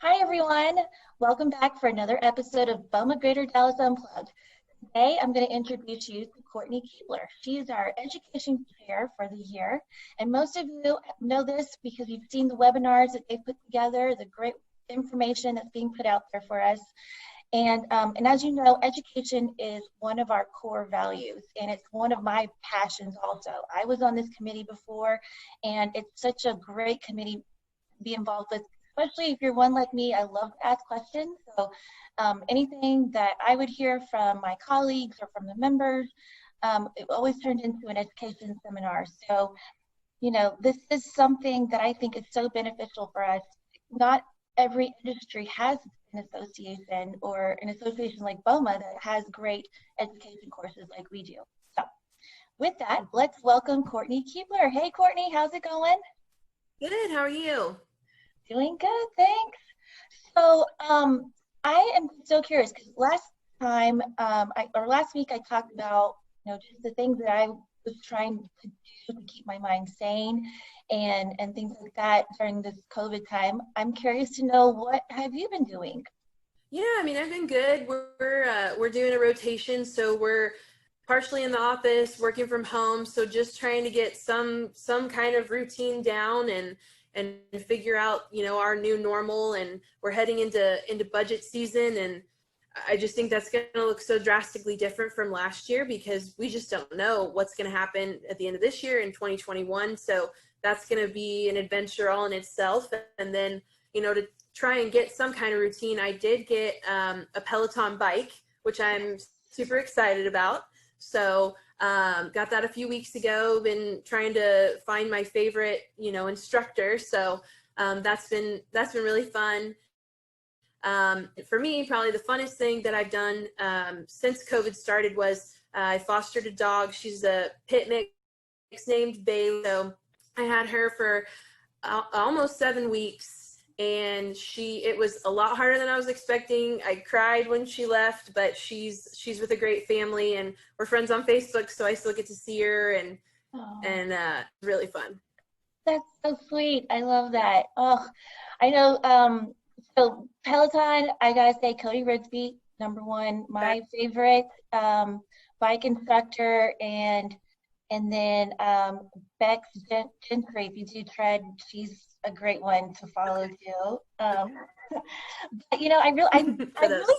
Hi, everyone. Welcome back for another episode of BOMA Greater Dallas Unplugged. Today, I'm going to introduce you to Courtney Keebler. She is our education chair for the year. And most of you know this because you've seen the webinars that they've put together, the great information that's being put out there for us. And as you know, education is one of our core values, and it's one of my passions also. I was on this committee before, and it's such a great committee to be involved with, especially if you're one like me. I love to ask questions. So anything that I would hear from my colleagues or from the members, it always turned into an education seminar. So, this is something that I think is so beneficial for us. Not every industry has an association or an association like BOMA that has great education courses like we do. So with that, let's welcome Courtney Keebler. Hey, Courtney, how's it going? Good, how are you? Doing good, thanks. So I am so curious because last week I talked about just the things that I was trying to do to keep my mind sane and things like that during this COVID time. I'm curious to know, what have you been doing? Yeah, I've been good. We're doing a rotation, so we're partially in the office, working from home. So just trying to get some kind of routine down and figure out our new normal. And we're heading into budget season, and I just think that's going to look so drastically different from last year because we just don't know what's going to happen at the end of this year in 2021. So that's going to be an adventure all in itself. And then, to try and get some kind of routine, I did get a Peloton bike, which I'm super excited about. So got that a few weeks ago, been trying to find my favorite, instructor. So that's been really fun. For me, probably the funnest thing that I've done since COVID started was I fostered a dog. She's a pit mix named Bailey. So I had her for almost 7 weeks, and it was a lot harder than I was expecting. I cried when she left, but she's with a great family, and we're friends on Facebook, so I still get to see her, and really fun. That's so sweet. I love that. Oh, I know. So Peloton, I gotta say, Cody Rigsby, number one, my favorite bike instructor, and then Bex Gentry, if you do tread, she's a great one to follow too. But I really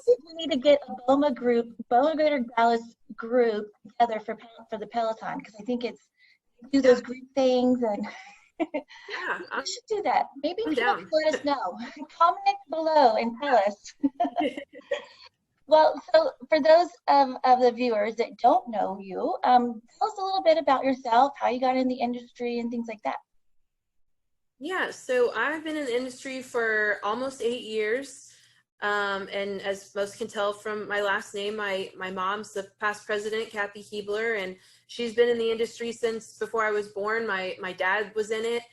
think we need to get a BOMA Greater Dallas group together for the Peloton, because I think it's do those group things and. Yeah, we should do that. Maybe people down. can let us know. Comment below and tell us. Well, so for those of the viewers that don't know you, tell us a little bit about yourself, how you got in the industry and things like that. Yeah, so I've been in the industry for almost 8 years. And as most can tell from my last name, my mom's the past president, Courtney Keebler, and she's been in the industry since before I was born. My dad was in it.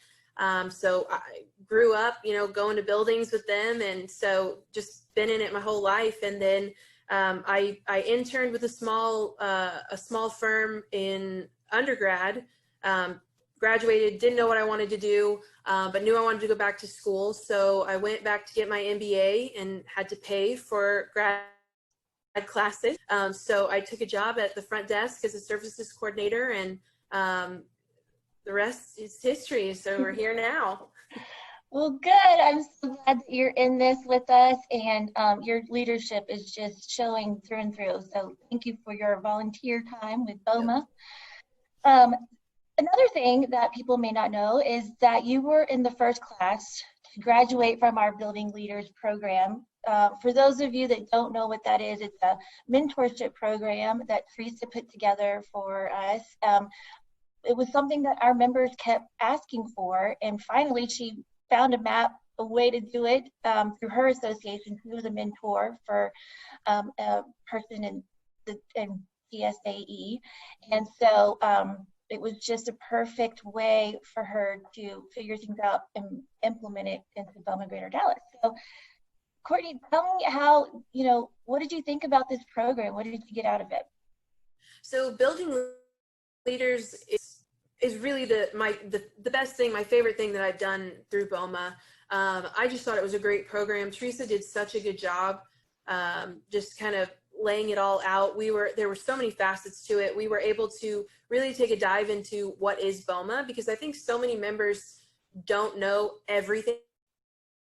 So I grew up, going to buildings with them. And so just been in it my whole life. And then I interned with a small firm in undergrad, graduated, didn't know what I wanted to do, but knew I wanted to go back to school. So I went back to get my MBA and had to pay for grad classes. So I took a job at the front desk as a services coordinator, and the rest is history. So we're here now. Well, good. I'm so glad that you're in this with us, and your leadership is just showing through and through. So thank you for your volunteer time with BOMA. Another thing that people may not know is that you were in the first class to graduate from our Building Leaders program. For those of you that don't know what that is, it's a mentorship program that Teresa put together for us. It was something that our members kept asking for, and finally she found a way to do it through her association. She was a mentor for a person in CSAE, and so it was just a perfect way for her to figure things out and implement it into BOMA Greater Dallas. So, Courtney, tell me how, what did you think about this program? What did you get out of it? So Building Leaders is really the best thing, my favorite thing that I've done through BOMA. I just thought it was a great program. Teresa did such a good job, just kind of laying it all out. There were so many facets to it. We were able to really take a dive into what is BOMA, because I think so many members don't know everything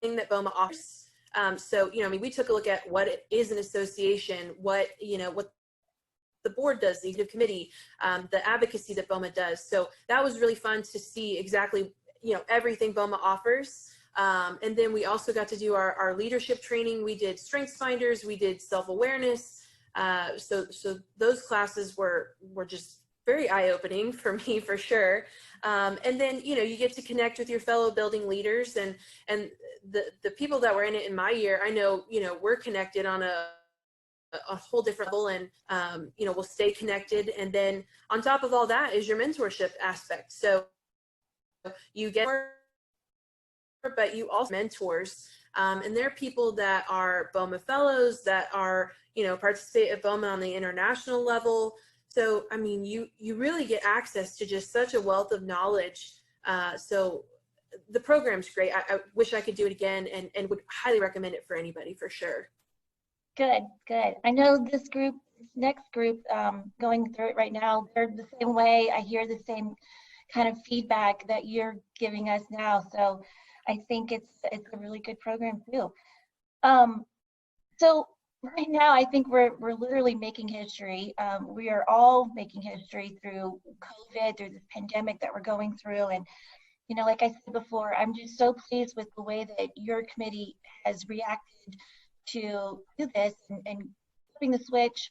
that BOMA offers. So, I mean, we took a look at what it is an association, what the board does, the executive committee, the advocacy that BOMA does. So that was really fun to see exactly, everything BOMA offers. And then we also got to do our leadership training. We did strengths finders, we did self-awareness. So those classes were just very eye-opening for me, for sure. And then, you get to connect with your fellow building leaders, and the people that were in it in my year, I know, we're connected on a whole different level, and we'll stay connected. And then on top of all that is your mentorship aspect. So you get, but you also mentors, and there are people that are BOMA fellows that are participate at BOMA on the international level. So I mean, you really get access to just such a wealth of knowledge. So the program's great. I wish I could do it again, and would highly recommend it for anybody, for sure. Good. I know this next group, going through it right now, they're the same way. I hear the same kind of feedback that you're giving us now. So I think it's a really good program too. So right now, I think we're literally making history. We are all making history through COVID, through this pandemic that we're going through. And, like I said before, I'm just so pleased with the way that your committee has reacted to this and flipping the switch,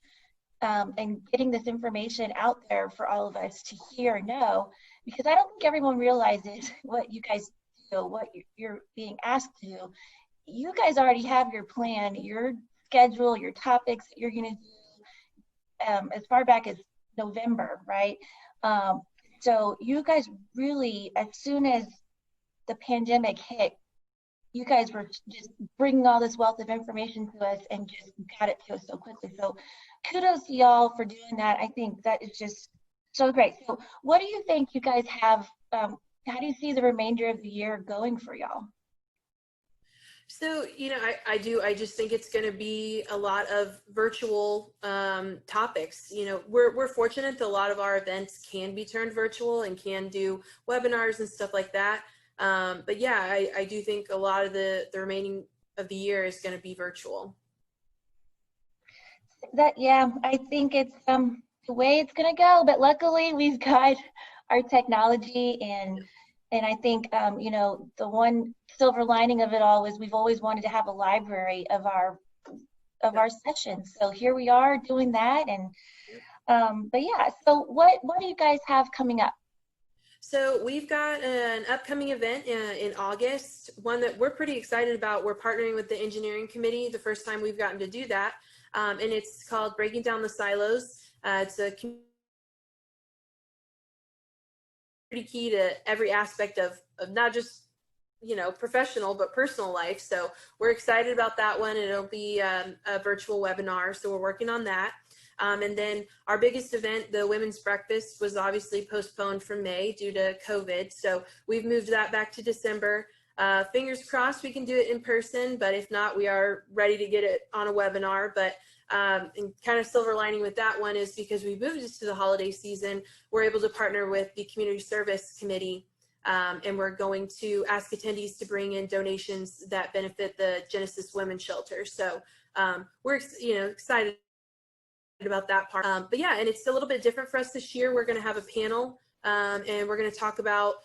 and getting this information out there for all of us to hear and know, because I don't think everyone realizes what you guys do, what you're being asked to do. You guys already have your plan, your schedule, your topics that you're going to do, as far back as November, right? So you guys really, as soon as the pandemic hit, you guys were just bringing all this wealth of information to us and just got it to us so quickly. So kudos to y'all for doing that. I think that is just so great. So what do you think you guys have, how do you see the remainder of the year going for y'all? So, I just think it's going to be a lot of virtual topics. We're fortunate that a lot of our events can be turned virtual and can do webinars and stuff like that. But yeah, I do think a lot of the remaining of the year is going to be virtual. Yeah, I think it's the way it's going to go, but luckily we've got our technology, and I think the one silver lining of it all is we've always wanted to have a library of our sessions. So here we are doing that, and but yeah, so what do you guys have coming up? So we've got an upcoming event in August, one that we're pretty excited about. We're partnering with the engineering committee, the first time we've gotten to do that. And it's called Breaking Down the Silos. It's a pretty key to every aspect of not just, professional, but personal life. So we're excited about that one. It'll be a virtual webinar. So we're working on that. And then our biggest event, the Women's Breakfast, was obviously postponed from May due to COVID. So we've moved that back to December. Fingers crossed we can do it in person, but if not, we are ready to get it on a webinar. But and kind of silver lining with that one is because we moved it to the holiday season, we're able to partner with the Community Service Committee, and we're going to ask attendees to bring in donations that benefit the Genesis Women's Shelter. So we're excited about that part. But yeah, and it's a little bit different for us this year. We're going to have a panel, and we're going to talk about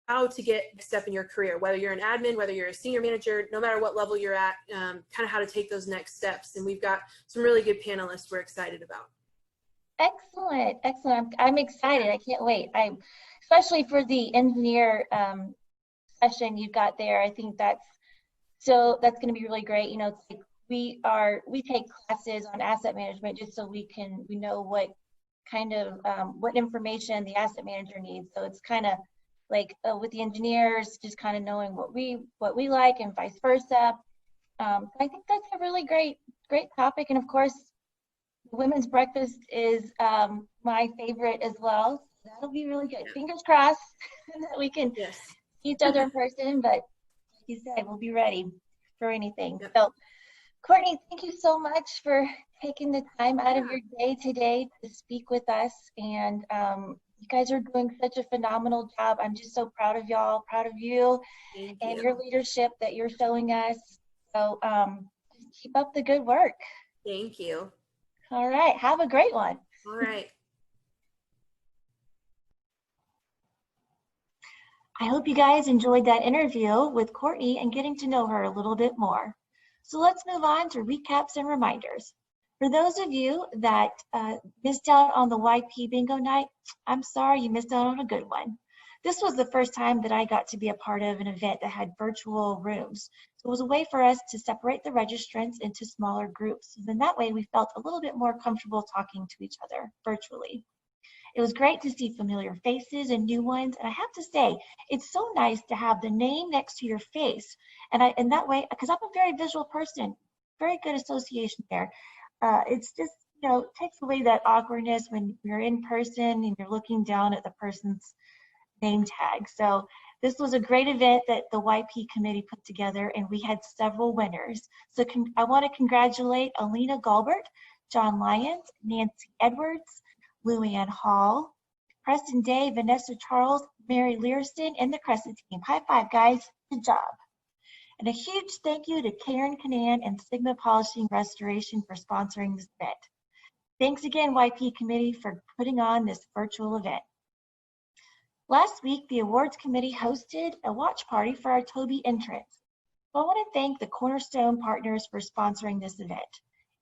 how to get a step in your career, whether you're an admin, whether you're a senior manager, no matter what level you're at, kind of how to take those next steps. And we've got some really good panelists we're excited about. Excellent. I'm excited. I can't wait. Especially for the engineer session you've got there. I think that's going to be really great. It's like we take classes on asset management just so we know what kind of what information the asset manager needs. So it's kind of like with the engineers, just kind of knowing what we like and vice versa. I think that's a really great topic. And of course, Women's Breakfast is my favorite as well. That'll be really good. Yeah. Fingers crossed that we can Yes. see each other in person, but like you said, we'll be ready for anything. Yep. So, Courtney, thank you so much for taking the time out of Yeah. your day today to speak with us. And you guys are doing such a phenomenal job. I'm just so proud of y'all, proud of you Thank and you. your leadership that you're showing us. So just keep up the good work. Thank you. All right. Have a great one. All right. I hope you guys enjoyed that interview with Courtney and getting to know her a little bit more. So let's move on to recaps and reminders. For those of you that missed out on the YP Bingo Night, I'm sorry you missed out on a good one. This was the first time that I got to be a part of an event that had virtual rooms. So it was a way for us to separate the registrants into smaller groups. And then that way we felt a little bit more comfortable talking to each other virtually. It was great to see familiar faces and new ones. And I have to say, it's so nice to have the name next to your face. And that way, because I'm a very visual person, very good association there. It's just, takes away that awkwardness when you're in person and you're looking down at the person's name tag. So this was a great event that the YP committee put together, and we had several winners. So I want to congratulate Alina Galbert, John Lyons, Nancy Edwards, Luann Hall, Preston Day, Vanessa Charles, Mary Learston, and the Crescent team. High five, guys. Good job. And a huge thank you to Karen Canan and Sigma Polishing Restoration for sponsoring this event. Thanks again, YP Committee, for putting on this virtual event. Last week, the awards committee hosted a watch party for our Toby entrance. So I want to thank the Cornerstone partners for sponsoring this event.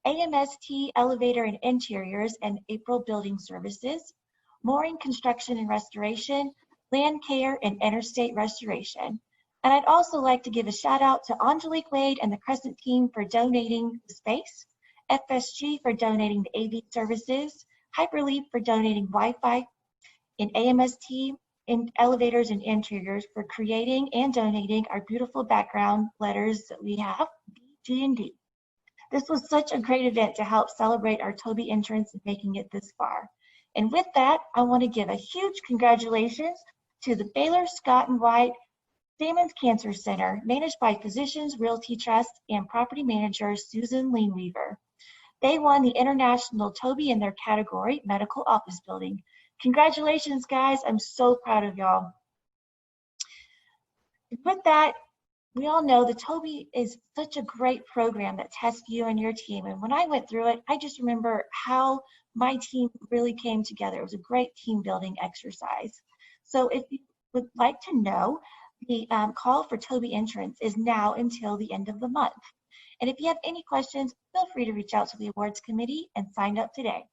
AMST Elevator and Interiors and April Building Services, Mooring Construction and Restoration, Land Care and Interstate Restoration. And I'd also like to give a shout out to Angelique Wade and the Crescent team for donating the space, FSG for donating the AV services, Hyperleap for donating Wi-Fi, and AMST in Elevators and Interiors for creating and donating our beautiful background letters that we have, BGD. This was such a great event to help celebrate our Toby entrance and making it this far. And with that, I want to give a huge congratulations to the Baylor Scott and White Sammons Cancer Center, managed by Physicians Realty Trust and property manager Susan Leanweaver. They won the International Toby in their category, Medical Office Building. Congratulations, guys. I'm so proud of y'all. With that, we all know the Toby is such a great program that tests you and your team. And when I went through it, I just remember how my team really came together. It was a great team building exercise. So if you would like to know, the call for Toby entrance is now until the end of the month. And if you have any questions, feel free to reach out to the awards committee and sign up today.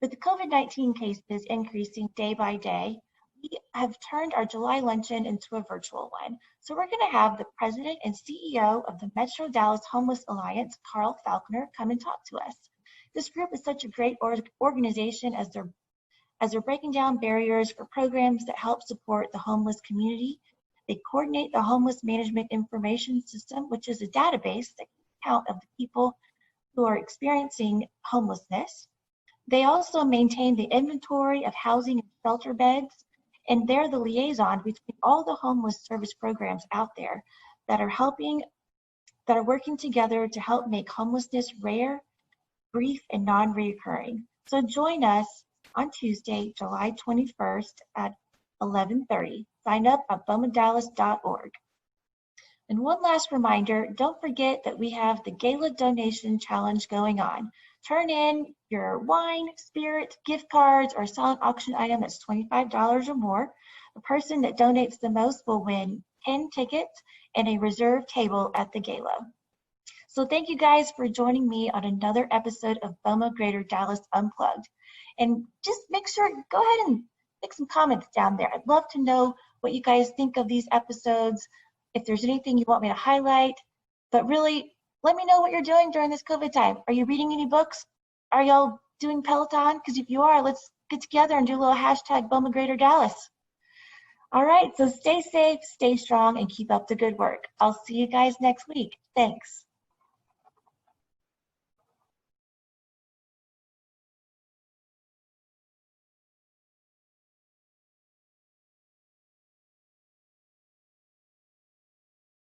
With the COVID-19 cases increasing day by day, we have turned our July luncheon into a virtual one. So we're going to have the president and CEO of the Metro Dallas Homeless Alliance, Carl Falconer, come and talk to us. This group is such a great organization as they're breaking down barriers for programs that help support the homeless community. They coordinate the Homeless Management Information System, which is a database that keeps count of the people who are experiencing homelessness. They also maintain the inventory of housing and shelter beds, and they're the liaison between all the homeless service programs out there that are working together to help make homelessness rare, brief, and non-reoccurring. So join us on Tuesday, July 21st at 11:30. Sign up at bomadallas.org. And one last reminder, don't forget that we have the Gala Donation Challenge going on. Turn in your wine, spirit, gift cards, or silent auction item that's $25 or more. The person that donates the most will win 10 tickets and a reserved table at the gala. So thank you guys for joining me on another episode of BOMA Greater Dallas Unplugged. And just make sure, go ahead and make some comments down there. I'd love to know what you guys think of these episodes, if there's anything you want me to highlight, but really let me know what you're doing during this COVID time. Are you reading any books? Are y'all doing Peloton? Because if you are, let's get together and do a little hashtag BOMA Greater Dallas. All right, so stay safe, stay strong, and keep up the good work. I'll see you guys next week. Thanks.